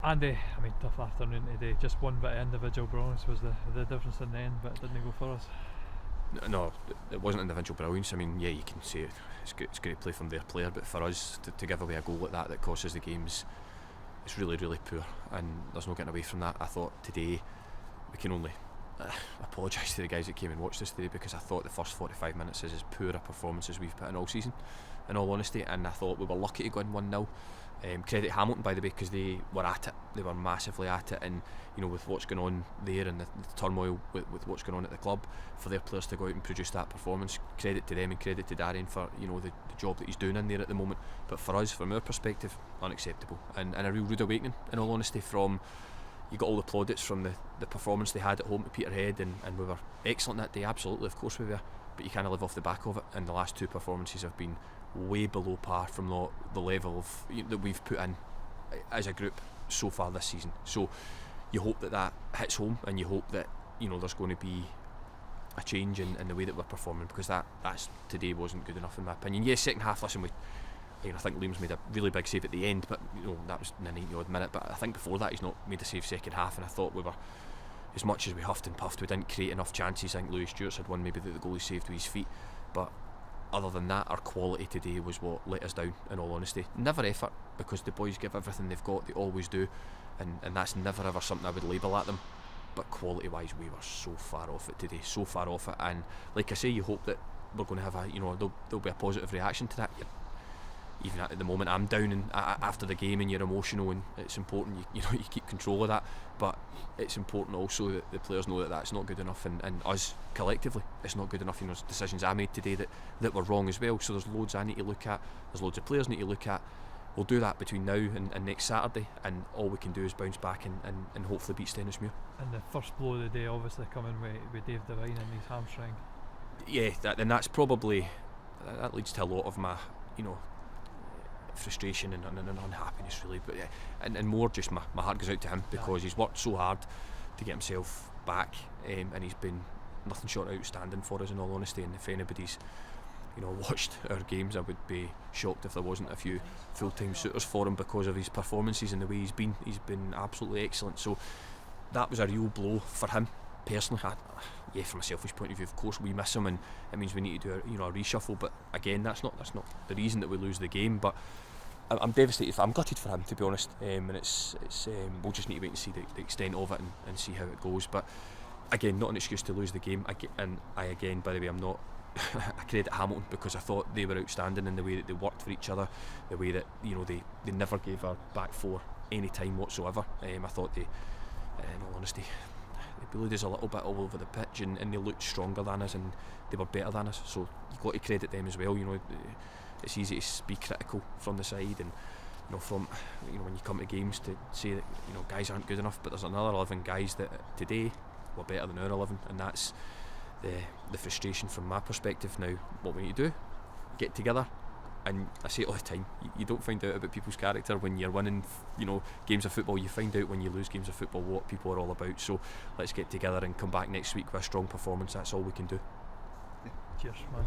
And I mean, tough afternoon today. Just one bit of individual brilliance was the difference in the end, but it didn't go for us. No, it wasn't individual brilliance. I mean, yeah, you can say it's great play from their player, but for us to give away a goal like that costs us the games, it's really, really poor, and there's no getting away from that. I thought today we can only apologise to the guys that came and watched us today, because I thought the first 45 minutes is as poor a performance as we've put in all season, in all honesty, and I thought we were lucky to go in 1-0. Credit Hamilton, by the way, because they were at it. They were massively at it, and you know, with what's going on there and the turmoil with what's going on at the club, for their players to go out and produce that performance, credit to them and credit to Darren for, you know, the job that he's doing in there at the moment. But for us, from our perspective, unacceptable, and a real rude awakening, in all honesty. From you got all the plaudits from the performance they had at home to Peterhead, and we were excellent that day, absolutely, of course we were, but you can't live off the back of it, and the last two performances have been way below par from the level of that we've put in as a group so far this season. So you hope that hits home, and you hope that, you know, there's going to be a change in the way that we're performing, because that's today wasn't good enough in my opinion. Yes, second half, listen, I think Liam's made a really big save at the end, but you know, that was in the 90 odd minute. But I think before that he's not made a save second half, and I thought we were, as much as we huffed and puffed, we didn't create enough chances. I think Louis Stewart's had one maybe that the goalie saved with his feet, but other than that, our quality today was what let us down, in all honesty. Never effort, because the boys give everything they've got, they always do, and that's never ever something I would label at them. But quality wise, we were so far off it today, so far off it. And like I say, you hope that we're going to have there'll be a positive reaction to that. Even at the moment, I'm down, and after the game, and you're emotional, and it's important you keep control of that. But it's important also that the players know that that's not good enough, and us collectively, it's not good enough. You know, there's decisions I made today that were wrong as well. So there's loads I need to look at. There's loads of players need to look at. We'll do that between now and next Saturday, and all we can do is bounce back and hopefully beat Stenhousemuir. And the first blow of the day, obviously coming with Dave Devine and his hamstring. Yeah, that's probably that leads to a lot of my, you know, frustration and unhappiness, really. But yeah, and more just my heart goes out to him, because he's worked so hard to get himself back, and he's been nothing short of outstanding for us, in all honesty. And if anybody's, you know, watched our games, I would be shocked if there wasn't a few full-time suitors for him because of his performances and the way he's been absolutely excellent. So that was a real blow for him personally. From a selfish point of view, of course we miss him, and it means we need to do a reshuffle. But again, that's not the reason that we lose the game. But I'm devastated. I'm gutted for him, to be honest. And it's we'll just need to wait and see the extent of it and see how it goes. But again, not an excuse to lose the game. Again, by the way, I'm not. I credit Hamilton, because I thought they were outstanding in the way that they worked for each other, the way that, you know, they never gave our back four any time whatsoever. I thought they, in all honesty, they bullied us a little bit all over the pitch, and they looked stronger than us, and they were better than us. So you've got to credit them as well. You know, it's easy to be critical from the side, and you know, when you come to games, to say that, you know, guys aren't good enough, but there's another 11 guys that today were better than our 11, and that's the frustration from my perspective. Now, what we need to do, get together, and I say it all the time, you don't find out about people's character when you're winning, you know, games of football. You find out when you lose games of football what people are all about. So let's get together and come back next week with a strong performance. That's all we can do. Cheers, man.